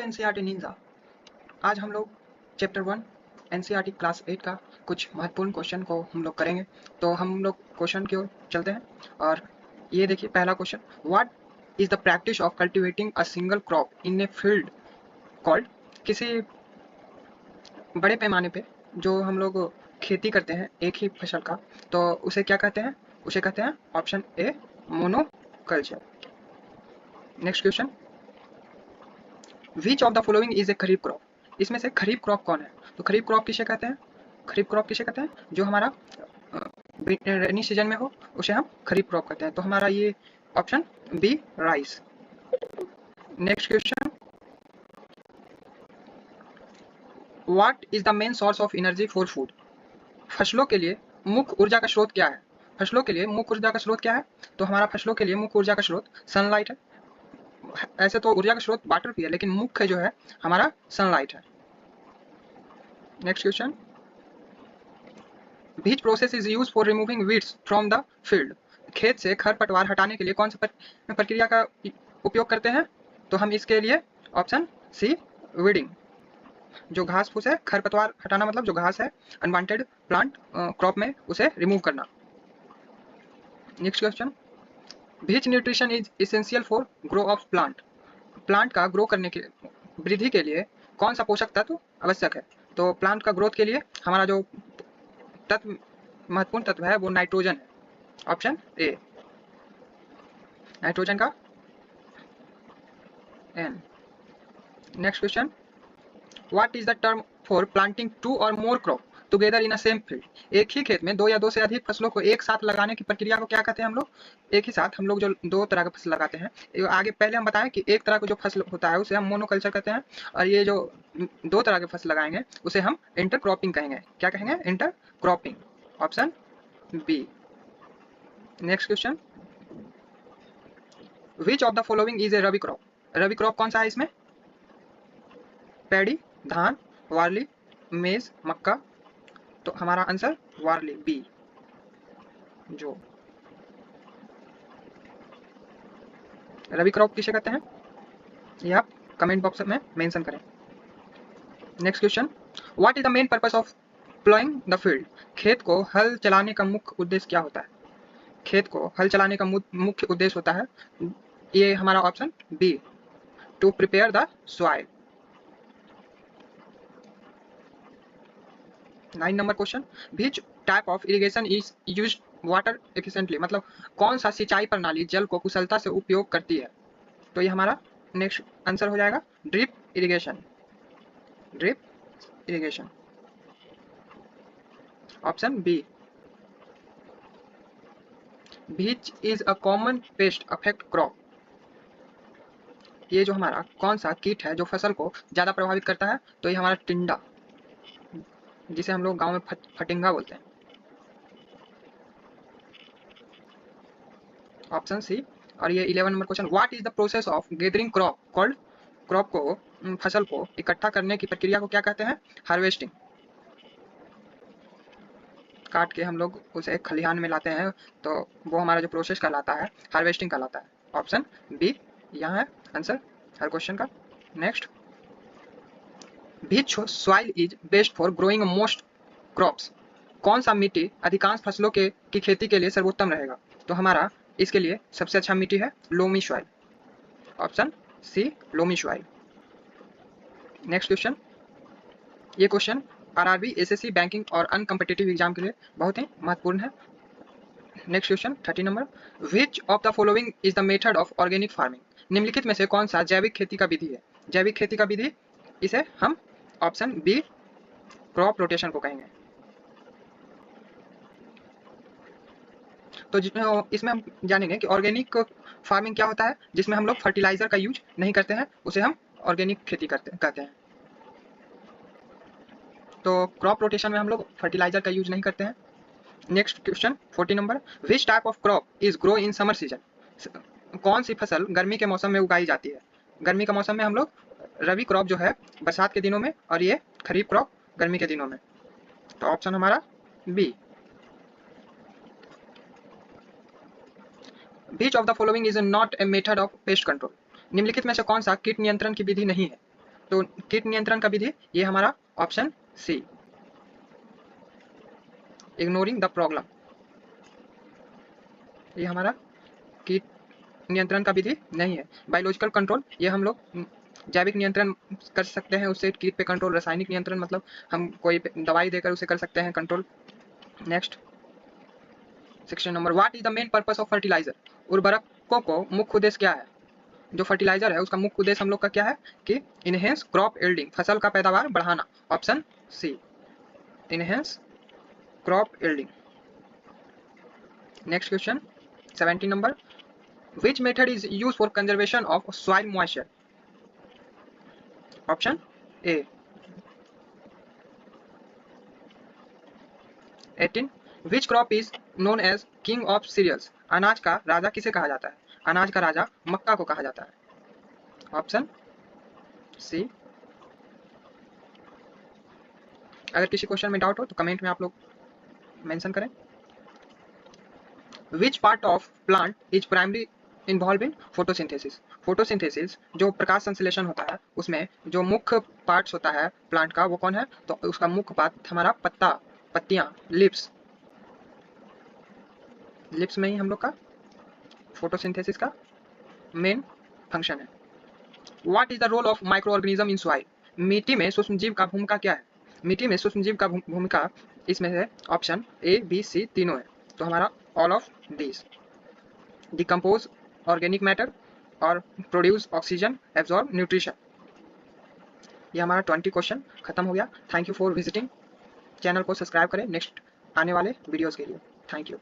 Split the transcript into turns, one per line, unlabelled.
NCERT Ninja. आज हम लोग चैप्टर 1 एनसीईआरटी क्लास 8 का कुछ महत्वपूर्ण क्वेश्चन को हम लोग करेंगे। तो हम लोग क्वेश्चन की ओर चलते हैं और ये देखिए पहला question, what is the practice of cultivating a single crop in a field called. किसी बड़े पैमाने पे जो हम लोग खेती करते हैं एक ही फसल का, तो उसे क्या कहते हैं? उसे कहते हैं option A monoculture. Next question, which of the following is A kharif crop. इसमें से खरीफ क्रॉप कौन है? तो खरीफ क्रॉप किसे कहते हैं? खरीफ क्रॉप किसे कहते हैं? जो हमारा रेनी सीजन में हो उसे हम खरीफ क्रॉप कहते हैं। तो हमारा ये option B rice. Next question, what is the main source of energy for food. फसलों के लिए मुख्य ऊर्जा का स्रोत क्या है? फसलों के लिए मुख्य ऊर्जा का स्रोत क्या है? तो हमारा फसलों के लिए मुख्य ऊर्जा का स्रोत सनलाइट है। ऐसे तो ऊर्जा का स्रोत वाटर भी है, लेकिन मुख्य जो है हमारा सनलाइट है। Next question, which process is used for removing weeds from the field. खेत से खरपतवार हटाने के लिए कौन सा प्रक्रिया का उपयोग करते हैं? तो हम इसके लिए ऑप्शन सी वीडिंग। जो घास फूस है, खरपतवार हटाना मतलब जो घास है अनवांटेड प्लांट क्रॉप में, उसे रिमूव करना। Next question, which nutrition is essential for grow of plant. Plant का ग्रो करने के वृद्धि के लिए कौन सा पोषक तत्व आवश्यक है? तो प्लांट का ग्रोथ के लिए हमारा जो तत्व महत्वपूर्ण तत्व है वो नाइट्रोजन है। ऑप्शन ए नाइट्रोजन का N. Next question, what is the term for planting two or more crop together in a same field. एक ही खेत में दो या दो से अधिक फसलों को एक साथ लगाने की प्रक्रिया को क्या कहते हैं हम लोग? एक ही साथ हम लोग जो दो तरह का फसल लगाते हैं, आगे पहले हम बताएं कि एक तरह का जो फसल होता है उसे हम मोनोकल्चर कहते हैं, और ये जो दो तरह के फसल लगाएंगे उसे हम इंटरक्रॉपिंग कहेंगे। क्या कहेंगे? Intercropping. Option B. Next question, which of the following is a rabi crop. Rabi crop कौन सा है इसमें? पैडी, धान, वार्ली, मेज, मक्का। तो हमारा आंसर वार्ली बी। जो रबी क्रॉप किसे कहते हैं ये आप कमेंट बॉक्स में मेंशन करें। Next question, what is the main purpose of ploughing the field. खेत को हल चलाने का मुख्य उद्देश्य क्या होता है? खेत को हल चलाने का मुख्य उद्देश्य होता है, ये हमारा option B, to prepare the soil. 9 number question, which type of irrigation is used water efficiently. मतलब कौन सा सिंचाई प्रणाली जल को कुशलता से उपयोग करती है? तो ये हमारा नेक्स्ट आंसर हो जाएगा drip irrigation. Drip irrigation, option B. Which is a common pest affect crop. ये जो हमारा कौन सा कीट है जो फसल को ज्यादा प्रभावित करता है? तो ये हमारा टिंडा, जिसे हम लोग गांव में फटिंगा बोलते हैं। Option C. और ये 11 number question, what is the process of gathering crop called. Crop को फसल को इकट्ठा करने की प्रक्रिया को क्या कहते हैं? हार्वेस्टिंग। काट के हम लोग उसे खलिहान में लाते हैं, तो वो हमारा जो प्रोसेस कहलाता है हार्वेस्टिंग कहलाता है। ऑप्शन बी यहाँ है आंसर हर क्वेश्चन का। Next, which soil is best for growing most crops. कौन सा मिट्टी अधिकांश फसलों की खेती के लिए सर्वोत्तम रहेगा? तो हमारा इसके लिए सबसे अच्छा मिट्टी है loamy soil. Option C loamy soil. Next question, ये क्वेश्चन आरआरबी, एसएससी, बैंकिंग और अनकम्पिटिटिव एग्जाम के लिए बहुत ही महत्वपूर्ण है। Next question 30 number, which of the following is the method of organic farming. निम्नलिखित में से कौन सा जैविक खेती का विधि है? जैविक खेती का विधि, इसे हम ऑप्शन बी क्रॉप रोटेशन को कहेंगे। तो इसमें हम जानेंगे कि ऑर्गेनिक फार्मिंग क्या होता है, जिसमें हम लोग फर्टिलाइजर का यूज नहीं करते हैं, उसे हम ऑर्गेनिक खेती कहते हैं। तो क्रॉप रोटेशन में हम लोग फर्टिलाइजर का यूज नहीं करते हैं। Next question 40 number, which type of crop is grow in summer season. कौन सी फसल गर्मी के मौसम में उगाई जाती है? गर्मी के मौसम में हम लोग रबी क्रॉप जो है बरसात के दिनों में, और ये खरीफ क्रॉप गर्मी के दिनों में। तो ऑप्शन हमारा B. Which of the following is not a method of pest control. निम्नलिखित में से कौन सा कीट नियंत्रण की विधि नहीं है? तो कीट नियंत्रण का विधि ये हमारा option C, ignoring the problem, ये हमारा कीट नियंत्रण का विधि नहीं है। बायोलॉजिकल कंट्रोल ये हम लोग जैविक नियंत्रण कर सकते हैं, उससे कीट पे कंट्रोल। रासायनिक नियंत्रण मतलब हम कोई दवाई देकर उसे कर सकते हैं control. Next section number, what is the main purpose of fertiliser, उर्वरकों को मुख्य उद्देश्य क्या है। जो फर्टिलाइजर है उसका मुख्य उद्देश्य हम लोग का क्या है कि इनहेंस क्रॉप यील्डिंग, फसल का पैदावार बढ़ाना, option C, enhance crop yielding. Next question 17 number, which method is used for conservation of soil moisture, option A। 18, which crop is known as king of cereals, अनाज का राजा किसे कहा जाता है, अनाज का राजा मक्का को कहा जाता है, ऑप्शन सी। अगर किसी क्वेश्चन में डाउट हो तो कमेंट में आप लोग मेंशन करें। Which part of plant is primarily involved in photosynthesis, photosynthesis जो प्रकाश संश्लेषण होता है उसमें जो मुख्य पार्ट्स होता है प्लांट का वो कौन है, तो उसका मुख्य पार्ट हमारा पत्ता, पत्तियां, लिप्स, लिप्स में ही हम लोग का फोटोसिंथेसिस का मेन फंक्शन है। What is the role of micro organism in soil, मिट्टी में सूक्ष्म जीव का भूमिका क्या है, मिट्टी में सूक्ष्म जीव का भूमिका इसमें से ऑप्शन ए बी सी तीनों है, तो हमारा all of this, decompose organic matter और प्रोड्यूस ऑक्सीजन, एब्जॉर्ब न्यूट्रिशन। ये हमारा 20 क्वेश्चन खत्म हो गया। Thank you for visiting, channel को सब्सक्राइब करें नेक्स्ट आने वाले वीडियोस के लिए। Thank you.